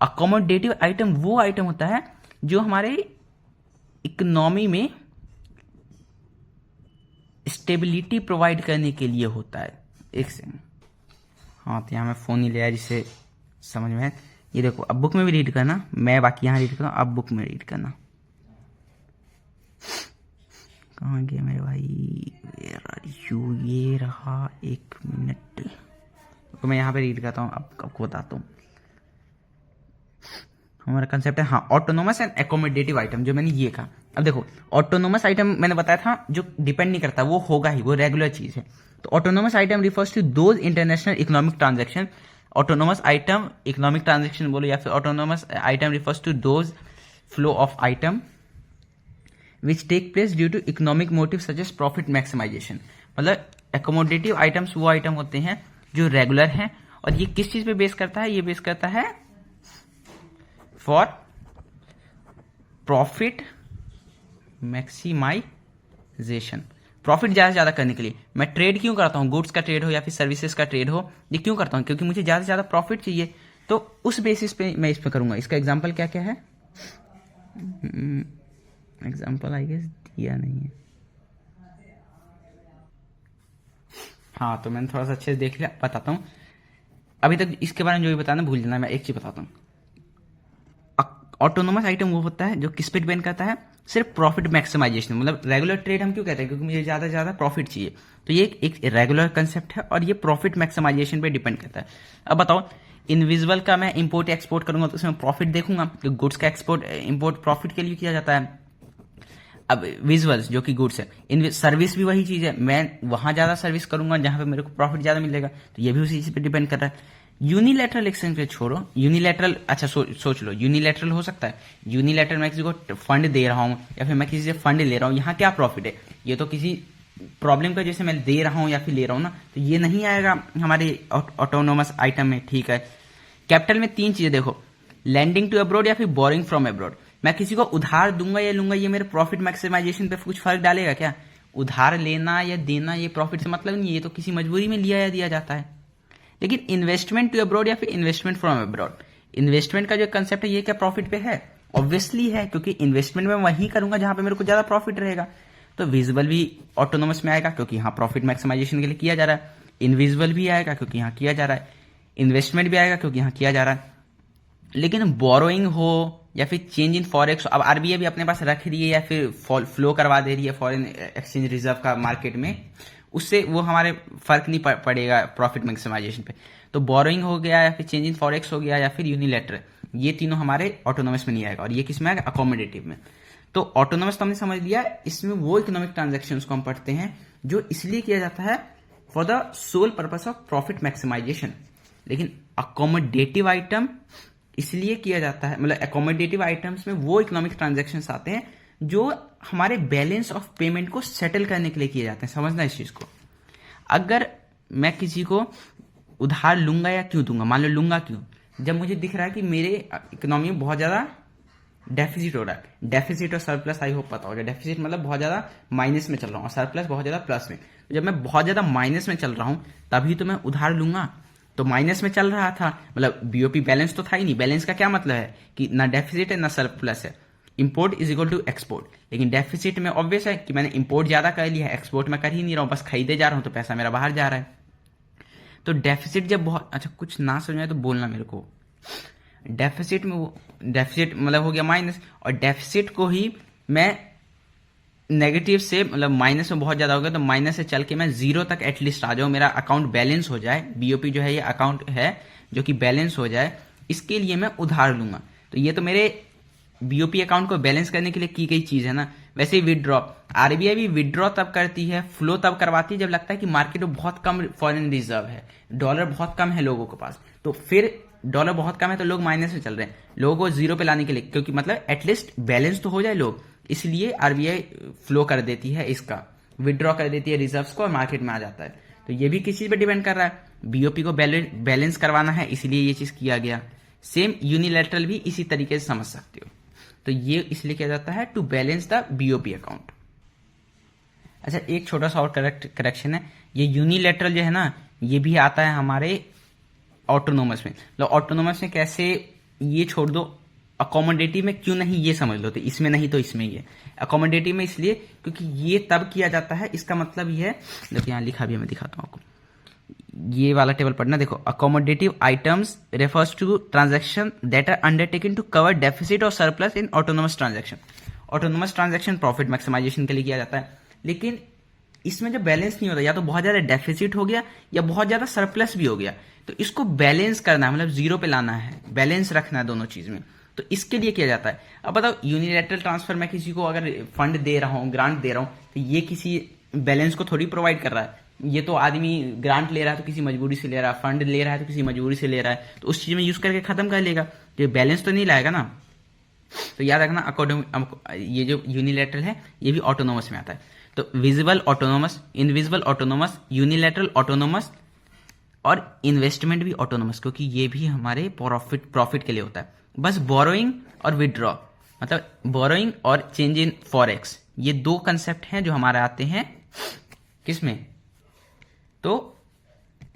अकोमोडेटिव आइटम वो आइटम होता है जो हमारे इकोनॉमी में स्टेबिलिटी प्रोवाइड करने के लिए होता है। एक सेकंड, हाँ तो यहाँ मैं फोन ही ले आया जिससे समझ में है। ये देखो, अब बुक में भी रीड करना, मैं बाकी यहाँ रीड करना, अब बुक में रीड करना। कहाँ गया मेरे भाई, ये रहा, एक मिनट। तो मैं यहाँ पे रीड करता हूँ, अब आपको बताता हूँ। हमारा कंसेप्ट है, हाँ, ऑटोनोमस एंड एकोमोडेटिव आइटम, जो मैंने ये कहा। अब देखो, ऑटोनोमस आइटम मैंने बताया था जो डिपेंड नहीं करता, वो होगा ही, वो रेगुलर चीज है। तो autonomous item refers to those international economic transaction. Autonomous item economic transaction बोलो, या फिर autonomous item refers to those flow of item which take place due to economic motives such as profit maximization। मतलब accommodative items वो item होते हैं जो regular हैं, और ये किस चीज पे बेस करता है? ये बेस करता है फॉर प्रॉफिट मैक्सिमाइजेशन, प्रॉफिट ज्यादा से ज्यादा करने के लिए। मैं ट्रेड क्यों करता हूँ? गुड्स का ट्रेड हो या फिर सर्विसेज का ट्रेड हो, ये क्यों करता हूँ? क्योंकि मुझे ज्यादा से ज्यादा प्रॉफिट चाहिए। तो उस बेसिस पे मैं इस पे करूंगा। इसका एग्जाम्पल क्या क्या है? एग्जाम्पल आई गेस दिया नहीं है। हाँ, तो मैंने थोड़ा सा अच्छे से देख लिया, बताता हूँ। अभी तक इसके बारे में जो भी बताना भूल जाना, मैं एक चीज बताता हूँ। ऑटोनोमस आइटम वो होता है जो किस पे डिपेंड करता है? सिर्फ प्रॉफिट मैक्सिमाइजेशन। मतलब रेगुलर ट्रेड हम क्यों कहते हैं? क्योंकि मुझे ज्यादा से ज्यादा प्रॉफिट चाहिए। तो ये एक रेगुलर कंसेप्ट है और ये प्रॉफिट मैक्सिमाइजेशन पे डिपेंड करता है। अब बताओ, इनविजिबल का मैं इंपोर्ट एक्सपोर्ट करूंगा तो उसमें प्रॉफिट देखूंगा। तो गुड्स का एक्सपोर्ट इंपोर्ट प्रॉफिट के लिए किया जाता है। अब विजुअल्स जो कि गुड्स है, इन सर्विस भी वही चीज है। मैं वहां ज्यादा सर्विस करूंगा जहां पे मेरे को प्रॉफिट ज्यादा मिलेगा, तो ये भी उसी चीज पे डिपेंड कर रहा है। यूनिलैटरल एक्सचेंज पे छोड़ो, यूनिलैटरल अच्छा सोच लो, यूनिलैटरल हो सकता है। यूनिलैटरल मैं किसी को फंड दे रहा हूं या फिर मैं किसी से फंड ले रहा हूं, यहाँ क्या प्रॉफिट है? ये तो किसी प्रॉब्लम का जैसे मैं दे रहा हूं या फिर ले रहा हूं ना, तो ये नहीं आएगा हमारे ऑटोनोमस आइटम में। ठीक है, कैपिटल में तीन चीजें देखो, लैंडिंग टू अब्रॉड या फिर बोरिंग फ्रॉम अब्रॉड। मैं किसी को उधार दूंगा या लूंगा, ये मेरे प्रॉफिट मैक्सिमाइजेशन पे कुछ फर्क डालेगा क्या? उधार लेना या देना ये प्रॉफिट से मतलब नहीं है, ये तो किसी मजबूरी में लिया या दिया जाता है। लेकिन इन्वेस्टमेंट टू अब्रॉड या फिर इन्वेस्टमेंट फ्रॉम अब्रॉड, इन्वेस्टमेंट का जो कंसेप्ट है ये क्या प्रॉफिट पे है? ऑब्वियसली है, क्योंकि इन्वेस्टमेंट में वही करूंगा जहां पे मेरे को ज्यादा प्रॉफिट रहेगा। तो विजिबल भी ऑटोनोमस में आएगा क्योंकि यहाँ प्रॉफिट मैक्सिमाइजेशन के लिए किया जा रहा है। इनविजिबल भी आएगा क्योंकि यहाँ किया जा रहा है। इन्वेस्टमेंट भी आएगा क्योंकि यहाँ किया जा रहा है। लेकिन बोरोइंग हो या फिर चेंज इन फॉरेक्स, अब आरबीआई भी अपने पास रख रही है या फिर फ्लो करवा दे रही है फॉरेन एक्सचेंज रिजर्व का मार्केट में, उससे वो हमारे फर्क नहीं पड़ेगा प्रॉफिट मैक्सिमाइजेशन पे। तो बोरोइंग हो गया या फिर चेंज इन फॉरेक्स हो गया या फिर यूनिलैटरल, ये तीनों हमारे ऑटोनोमस में नहीं आएगा। और ये किस में आएगा? अकोमोडेटिव में। तो ऑटोनोमस तो हमने समझ लिया, इसमें वो इकोनॉमिक ट्रांजेक्शन को हम पढ़ते हैं जो इसलिए किया जाता है for the sole purpose of profit maximisation. लेकिन अकोमोडेटिव आइटम इसलिए किया जाता है, मतलब अकोमोडेटिव आइटम्स में वो इकोनॉमिक ट्रांजैक्शंस आते हैं जो हमारे बैलेंस ऑफ पेमेंट को सेटल करने के लिए किए जाते हैं। समझना इस चीज को। अगर मैं किसी को उधार लूंगा या क्यों दूंगा, मान लो लूंगा क्यों, जब मुझे दिख रहा है कि मेरे इकोनॉमी में बहुत ज्यादा डेफिसिट हो रहा है। डेफिसिट और सरप्लस आई होप पता होगा। डेफिसिट मतलब बहुत ज्यादा माइनस में चल रहा हूँ और सरप्लस बहुत ज्यादा प्लस में। जब मैं बहुत ज्यादा माइनस में चल रहा हूं तभी तो मैं उधार लूंगा। तो माइनस में चल रहा था, मतलब बीओपी बैलेंस तो था ही नहीं। बैलेंस का क्या मतलब है कि ना डेफिसिट है ना सरप्लस है। Import is equal to export, लेकिन डेफिसिट में ऑब्वियस है कि मैंने इंपोर्ट ज्यादा कर लिया है, एक्सपोर्ट में कर ही नहीं रहा हूं, बस खरीदे जा रहा हूं, तो पैसा मेरा बाहर जा रहा है। तो डेफिसिट जब बहुत, अच्छा कुछ ना समझ में तो बोलना मेरे को। डेफिसिट में वो डेफिसिट मतलब हो गया माइनस, और डेफिसिट को ही मैं नेगेटिव से मतलब माइनस में बहुत ज्यादा हो गया तो माइनस से चल के मैं जीरो तक एटलीस्ट आ जाऊं, मेरा अकाउंट बैलेंस हो जाए। बीओपी जो है ये अकाउंट है जो कि बैलेंस हो जाए, इसके लिए मैं उधार लूंगा। तो ये तो मेरे बीओपी अकाउंट को बैलेंस करने के लिए की गई चीज है ना। वैसे ही विदड्रॉ, आरबीआई भी विदड्रॉ तब करती है, फ्लो तब करवाती है जब लगता है कि मार्केट में बहुत कम फॉरेन रिजर्व है, डॉलर बहुत कम है लोगों के पास, तो फिर डॉलर बहुत कम है तो लोग माइनस में चल रहे हैं, लोगों को जीरो पे लाने के लिए, क्योंकि मतलब एटलीस्ट बैलेंस तो हो जाए लोग, इसलिए आरबीआई फ्लो कर देती है, इसका विदड्रॉ कर देती है रिजर्व्स को और मार्केट में आ जाता है। तो ये भी किस चीज पे डिपेंड कर रहा है, बीओपी को बैलेंस करवाना है, इसलिए ये चीज किया गया। सेम यूनिलैटरल भी इसी तरीके से समझ सकते हो। तो ये इसलिए किया जाता है to balance the BOP account. अच्छा एक छोटा सा और करेक्शन है, ये यूनिलैटरल जो है ना ये भी आता है हमारे ऑटोनोमस में। मतलब ऑटोनोमस में कैसे, ये छोड़ दो, अकोमोडेटिव में क्यों नहीं ये समझ लो, तो इसमें नहीं तो इसमें ही है। अकोमोडेटिव में इसलिए क्योंकि ये तब किया जाता है, इसका मतलब ये है, देखो यहाँ लिखा भी है, मैं दिखाता हूँ आपको, ये वाला टेबल पढ़ना। देखो accommodative items refers to transaction that are undertaken to cover deficit और surplus in autonomous transaction. Autonomous transaction profit maximisation के लिए किया जाता है, लेकिन इसमें जब बैलेंस नहीं होता, या तो बहुत ज्यादा डेफिसिट हो गया या बहुत ज्यादा सरप्लस भी हो गया, तो इसको बैलेंस करना है, मतलब जीरो पे लाना है, बैलेंस रखना है दोनों चीज में, तो इसके लिए किया जाता है। अब बताओ यूनिलैटरल ट्रांसफर में किसी को अगर फंड दे रहा हूँ, ग्रांट दे रहा हूँ, तो ये किसी बैलेंस को थोड़ी प्रोवाइड कर रहा है, ये तो आदमी ग्रांट ले रहा है तो किसी मजबूरी से ले रहा है, फंड ले रहा है तो किसी मजबूरी से ले रहा है, तो उस चीज में यूज करके खत्म कर लेगा, तो ये बैलेंस तो नहीं लाएगा ना। तो याद रखना अकॉर्डिंग, ये जो यूनिलैटरल है ये भी ऑटोनोमस में आता है। तो visible autonomous, invisible autonomous, unilateral autonomous और इन्वेस्टमेंट भी ऑटोनोमस, क्योंकि ये भी हमारे प्रॉफिट के लिए होता है। बस बोरोइंग और विदड्रॉ, मतलब बोरोइंग और चेंज इन फॉरेक्स, ये दो कंसेप्ट हैं जो हमारे आते हैं किसमें, तो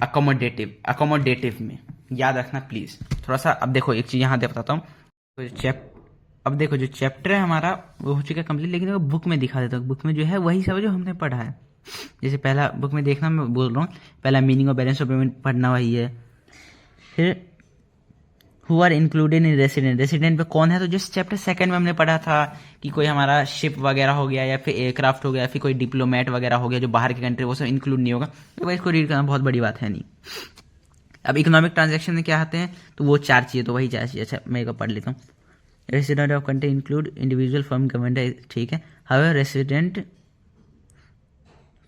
अकोमोडेटिव में, याद रखना प्लीज थोड़ा सा। अब देखो एक चीज यहां दे बताता हूँ, तो अब देखो जो चैप्टर है हमारा वो हो चुका है कंप्लीट, लेकिन बुक में दिखा देता हूँ। बुक में जो है वही सब जो हमने पढ़ा है, जैसे पहला बुक में देखना, मैं बोल रहा हूँ पहला meaning of balance of payment पढ़ना वही है। फिर who are included in resident, resident पे कौन है, तो जिस चैप्टर सेकंड में हमने पढ़ा था कि कोई हमारा शिप वगैरह हो गया या फिर एयरक्राफ्ट हो गया, फिर कोई डिप्लोमेट वगैरह हो गया जो बाहर की कंट्री, वो सब इंक्लूड नहीं होगा, तो भाई इसको रीड करना बहुत बड़ी बात है नहीं। अब इकोनॉमिक ट्रांजेक्शन में क्या आते हैं, तो वो चार चीजें, तो वही चार चीजें। अच्छा मैं एक पढ़ लेता हूँ। Resident of country include individual firm government, ठीक है। However resident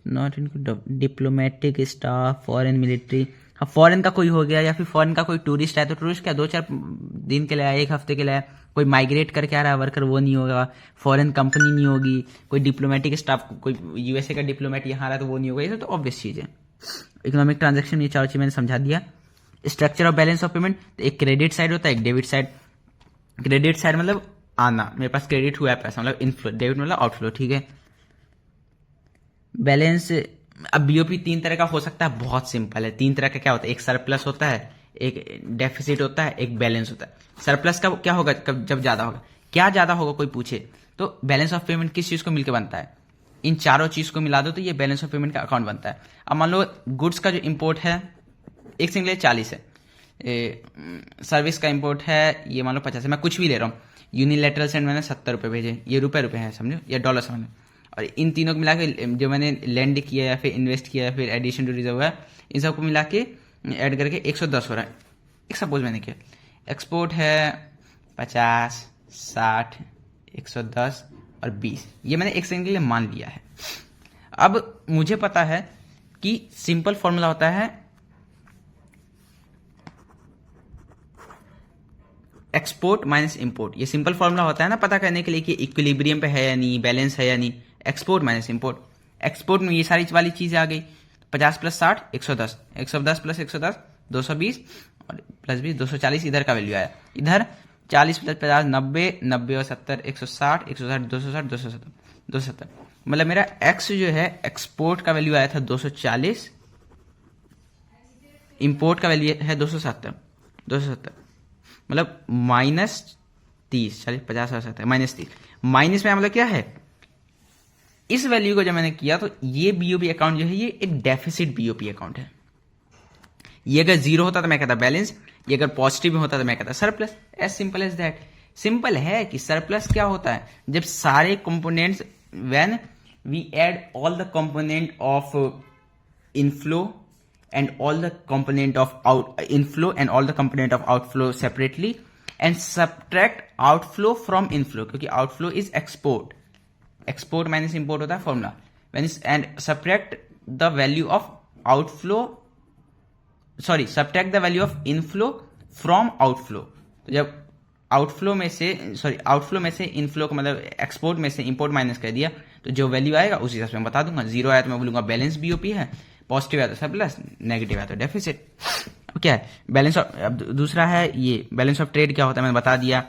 not include diplomatic staff, foreign military, हाँ फॉरेन का कोई हो गया या फिर फॉरेन का कोई टूरिस्ट है, तो टूरिस्ट क्या 2-4 दिन के लिए आया, 1 हफ्ते के लिए आया, कोई माइग्रेट करके आ रहा है वर्कर, वो नहीं होगा। फॉरेन कंपनी नहीं होगी, कोई डिप्लोमेटिक स्टाफ, कोई यूएसए का डिप्लोमेट यहाँ आ रहा है तो वो नहीं होगा, ये तो ऑब्वियस चीज है। इकोनॉमिक ट्रांजेक्शन ये चार चीज मैंने समझा दिया। Structure of balance of payment, तो एक क्रेडिट साइड होता है, एक डेबिट साइड। क्रेडिट साइड मतलब आना, मेरे पास क्रेडिट हुआ है पैसा, मतलब इनफ्लो, डेबिट मतलब आउटफ्लो, ठीक है। बैलेंस, अब बीओपी 3 तरह का हो सकता है, बहुत सिंपल है। 3 तरह का क्या होता है, एक सरप्लस होता है, एक डेफिसिट होता है, एक बैलेंस होता है। सरप्लस का क्या होगा, जब ज्यादा होगा, क्या ज्यादा होगा कोई पूछे, तो बैलेंस ऑफ पेमेंट किस चीज को मिलकर बनता है, इन चारों चीज को मिला दो तो ये बैलेंस ऑफ पेमेंट का अकाउंट बनता है। अब मान लो गुड्स का जो इंपोर्ट है, एक सिंगल 40 है, सर्विस का इंपोर्ट है ये मान लो 50 है, मैं कुछ भी ले रहा हूँ, यूनिलैटरल से मैंने 70 रुपए भेजे, ये रुपए है समझो, या डॉलर समझो, और इन तीनों को मिला के जो मैंने लैंड किया या फिर इन्वेस्ट किया या फिर एडिशन टू रिजर्व है, इन सबको मिला के ऐड करके 110 हो रहा है। एक सपोज मैंने किया, एक्सपोर्ट है 50, 60, 110 और 20, ये मैंने एक सेकंड के लिए मान लिया है। अब मुझे पता है कि सिंपल फॉर्मूला होता है एक्सपोर्ट माइनस इंपोर्ट, ये सिंपल फॉर्मूला होता है ना पता करने के लिए कि इक्विलिब्रियम पे है या नहीं, बैलेंस है या नहीं। एक्सपोर्ट माइनस इंपोर्ट, एक्सपोर्ट में ये सारी वाली चीजें आ गई, 50 + 60 110, 110 + 110 220 और प्लस 20 240, इधर का वैल्यू आया। इधर 40 + 50 90, 90 और 70 160, 160 260 270 270, मतलब मेरा एक्स जो है एक्सपोर्ट का वैल्यू आया था 240, इंपोर्ट का वैल्यू है 270 मतलब -30, चलिए 50 और 70 -30, माइनस में मतलब क्या है, इस वैल्यू को जब मैंने किया तो ये बीओपी अकाउंट जो है ये एक डेफिसिट बीओपी अकाउंट है। ये अगर जीरो होता तो मैं कहता बैलेंस, ये अगर पॉजिटिव में होता तो मैं कहता surplus. As simple as that. Simple है कि सरप्लस क्या होता है, जब सारे components, when we add all the component of inflow and all the component of inflow and all the component of outflow separately and subtract outflow from inflow, क्योंकि outflow is export minus import होता है formula, and subtract the value of subtract the value of inflow from outflow। तो जब outflow में से inflow को मतलब export में से इंपोर्ट माइनस कर दिया तो जो वैल्यू आएगा उस हिसाब से मैं बता दूंगा। जीरो आया तो मैं बोलूंगा बैलेंस बीओपी है, पॉजिटिव आया तो सरप्लस, नेगेटिव आया तो डेफिसिट। क्या है बैलेंस ऑफ, अब दूसरा है ये बैलेंस ऑफ ट्रेड क्या होता है, मैंने बता दिया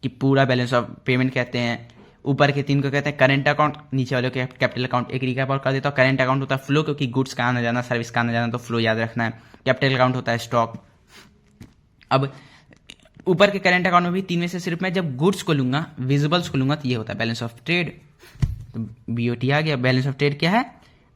कि पूरा बैलेंस ऑफ पेमेंट कहते हैं। ऊपर के 3 को कहते हैं करेंट अकाउंट, नीचे वाले को कैपिटल अकाउंट। एक रिकैप और कर देता हूँ। करेंट अकाउंट होता है फ्लो, क्योंकि गुड्स का आना जाना, सर्विस का आना जाना, तो फ्लो याद रखना है। कैपिटल अकाउंट होता है स्टॉक। अब ऊपर के करेंट अकाउंट में भी 3 में से सिर्फ मैं जब गुड्स को लूंगा, विजिबल्स को लूंगा, तो ये होता है बैलेंस ऑफ ट्रेड। तो बीओटी आ गया। बैलेंस ऑफ ट्रेड क्या है,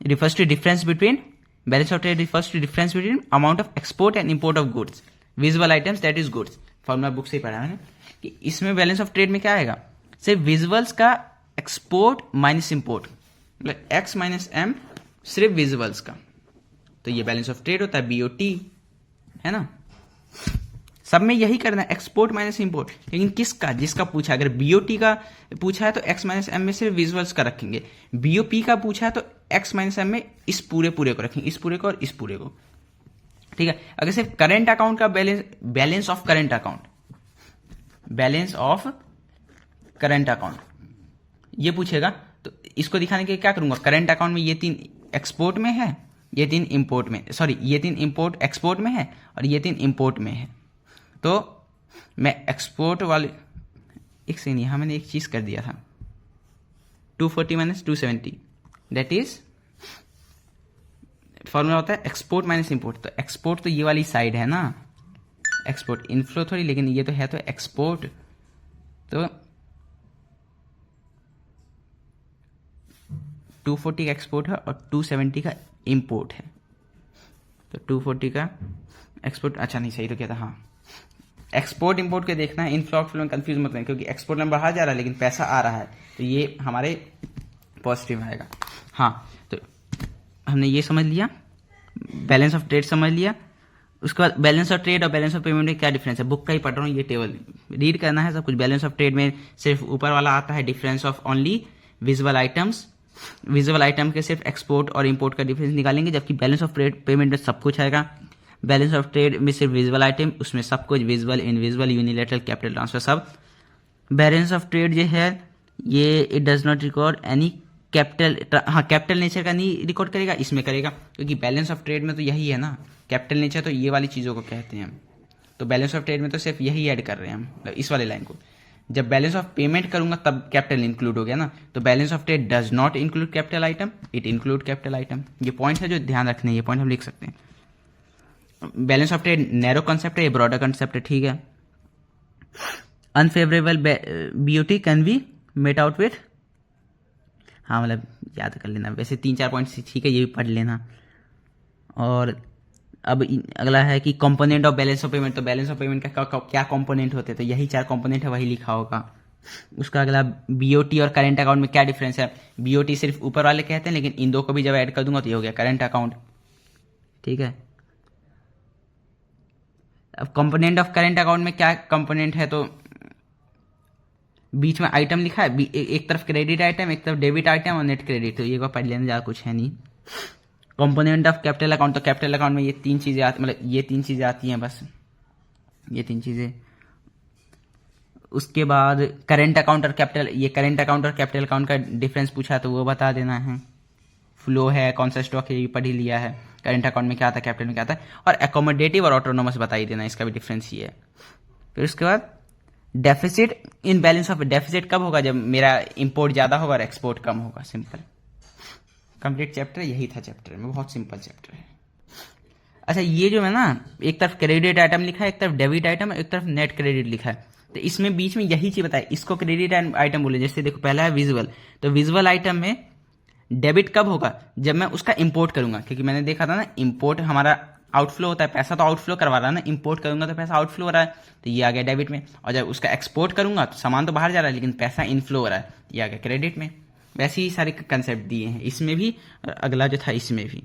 refers to difference between, balance of trade refers to difference between amount of export and import of goods, visible items that is goods. Formula book से ही पढ़ा मैंने कि इसमें बैलेंस ऑफ ट्रेड में क्या आएगा, सिर्फ विजिबल्स का एक्सपोर्ट माइनस इंपोर्ट, मतलब एक्स माइनस एम, सिर्फ विजिबल्स का। तो ये बैलेंस ऑफ ट्रेड होता है, बीओटी है ना। सब में यही करना है, एक्सपोर्ट माइनस इंपोर्ट। लेकिन किसका, जिसका पूछा, अगर बीओटी का पूछा है तो एक्स माइनस एम में सिर्फ विजुअल्स का रखेंगे। बीओपी का पूछा है तो एक्स माइनस एम में इस पूरे को रखेंगे, इस पूरे को और इस पूरे को, ठीक है। अगर सिर्फ करेंट अकाउंट का balance of current account, balance of current account ये पूछेगा तो इसको दिखाने के लिए क्या करूंगा, करेंट अकाउंट में ये 3 एक्सपोर्ट में है, ये 3 इंपोर्ट में, सॉरी ये 3 इंपोर्ट एक्सपोर्ट में है और ये 3 इंपोर्ट में है। तो मैं एक्सपोर्ट वाले, एक सेकंड, यहां मैंने एक चीज कर दिया था, 240 माइनस 270 दैट इज, फॉर्मूला होता है एक्सपोर्ट माइनस इंपोर्ट। तो एक्सपोर्ट तो ये वाली साइड है ना, एक्सपोर्ट, इनफ्लो थोड़ी, लेकिन ये तो है तो एक्सपोर्ट। तो 240 का एक्सपोर्ट है और 270 का इंपोर्ट है। तो 240 का एक्सपोर्ट, अच्छा नहीं सही तो क्या था, हाँ एक्सपोर्ट इंपोर्ट के देखना है। इनफ्लो आउटफ्लो में कंफ्यूज मत करना, क्योंकि एक्सपोर्ट में बढ़ा जा रहा है लेकिन पैसा आ रहा है, तो ये हमारे पॉजिटिव आएगा। हाँ, तो हमने ये समझ लिया, बैलेंस ऑफ ट्रेड समझ लिया। उसके बाद बैलेंस ऑफ ट्रेड और बैलेंस ऑफ पेमेंट में क्या डिफरेंस है, बुक का ही पढ़ रहा हूँ, ये टेबल रीड करना है सब कुछ। बैलेंस ऑफ ट्रेड में सिर्फ ऊपर वाला आता है difference of only visual items, visual item के सिर्फ एक्सपोर्ट और इंपोर्ट का डिफरेंस निकालेंगे, जबकि बैलेंस ऑफ ट्रेड पेमेंट में सब कुछ आएगा। बैलेंस ऑफ ट्रेड में सिर्फ विजुअल आइटम, उसमें सब कुछ विजुअल, इनविजुअल, यूनिलैटरल, कैपिटल ट्रांसफर सब। बैलेंस ऑफ ट्रेड जो है ये it does not record any capital, हाँ कैपिटल नेचर का नहीं रिकॉर्ड करेगा, इसमें करेगा, क्योंकि बैलेंस ऑफ ट्रेड में तो यही है ना, कैपिटल नेचर तो ये वाली चीज़ों को कहते हैं हम। तो बैलेंस ऑफ ट्रेड में तो सिर्फ यही ऐड कर रहे हैं हम, इस वाले लाइन को। जब बैलेंस ऑफ पेमेंट करूंगा तब कैपिटल इंक्लूड हो गया ना, तो balance of trade does not include capital item, it include capital item. ये पॉइंट है जो ध्यान रखने, ये पॉइंट हम लिख सकते हैं। Balance of trade narrow concept है, ये ब्रॉडर कॉन्सेप्ट है, ठीक है। Unfavourable BOT can be met out with, हाँ मतलब याद कर लेना, वैसे 3-4 पॉइंट्स ठीक है, ये भी पढ़ लेना। और अब अगला है कि component of balance of payment, तो बैलेंस ऑफ पेमेंट का क्या कंपोनेंट होते हैं, तो यही 4 कंपोनेंट है, वही लिखा होगा। उसका अगला बीओटी और करंट अकाउंट में क्या डिफरेंस है, बीओटी सिर्फ ऊपर वाले कहते हैं, लेकिन इन दो को भी जब ऐड कर दूंगा तो ये हो गया करंट अकाउंट, ठीक है। अब कंपोनेंट ऑफ करंट अकाउंट में क्या कंपोनेंट है, तो बीच में आइटम लिखा है, एक तरफ क्रेडिट आइटम, एक तरफ डेबिट आइटम और नेट क्रेडिट, तो ये को पढ़ लेना, ज़्यादा कुछ है नहीं। कंपोनेंट ऑफ कैपिटल अकाउंट, तो कैपिटल अकाउंट में ये 3 चीजें आती, मतलब ये 3 चीजें आती हैं बस, ये 3 चीजें। उसके बाद करंट अकाउंट और कैपिटल, ये करंट अकाउंट और कैपिटल अकाउंट का डिफरेंस पूछा तो वो बता देना है। फ्लो है, कौन सा स्टॉक है, ये पढ़ ही लिया है। करंट अकाउंट में क्या आता है, कैपिटल में क्या आता है, और एकोमोडेटिव और ऑटोनोमस बता ही देना, इसका भी डिफरेंस ये है। फिर उसके बाद deficit in balance of, deficit कब होगा, जब मेरा इंपोर्ट ज्यादा होगा और एक्सपोर्ट कम होगा, सिंपल। कंप्लीट चैप्टर यही था, चैप्टर में बहुत सिंपल चैप्टर है। अच्छा ये जो है ना, एक तरफ क्रेडिट आइटम लिखा है, एक तरफ डेबिट आइटम, एक तरफ नेट क्रेडिट लिखा है, तो इसमें बीच में यही चीज बताए, इसको क्रेडिट आइटम बोले। जैसे देखो पहला है विजुअल, तो विजुअल आइटम में डेबिट कब होगा, जब मैं उसका इंपोर्ट करूंगा, क्योंकि मैंने देखा था ना इंपोर्ट हमारा आउटफ्लो होता है, पैसा तो आउटफ्लो करवा रहा है ना, इंपोर्ट करूंगा तो पैसा आउटफ्लो हो रहा है, तो ये आ गया डेबिट में। और जब उसका एक्सपोर्ट करूंगा तो सामान तो बाहर जा रहा है लेकिन पैसा इनफ्लो हो रहा है, ये आ गया क्रेडिट में। वैसे ही सारे कंसेप्ट दिए हैं इसमें भी और अगला जो था इसमें भी।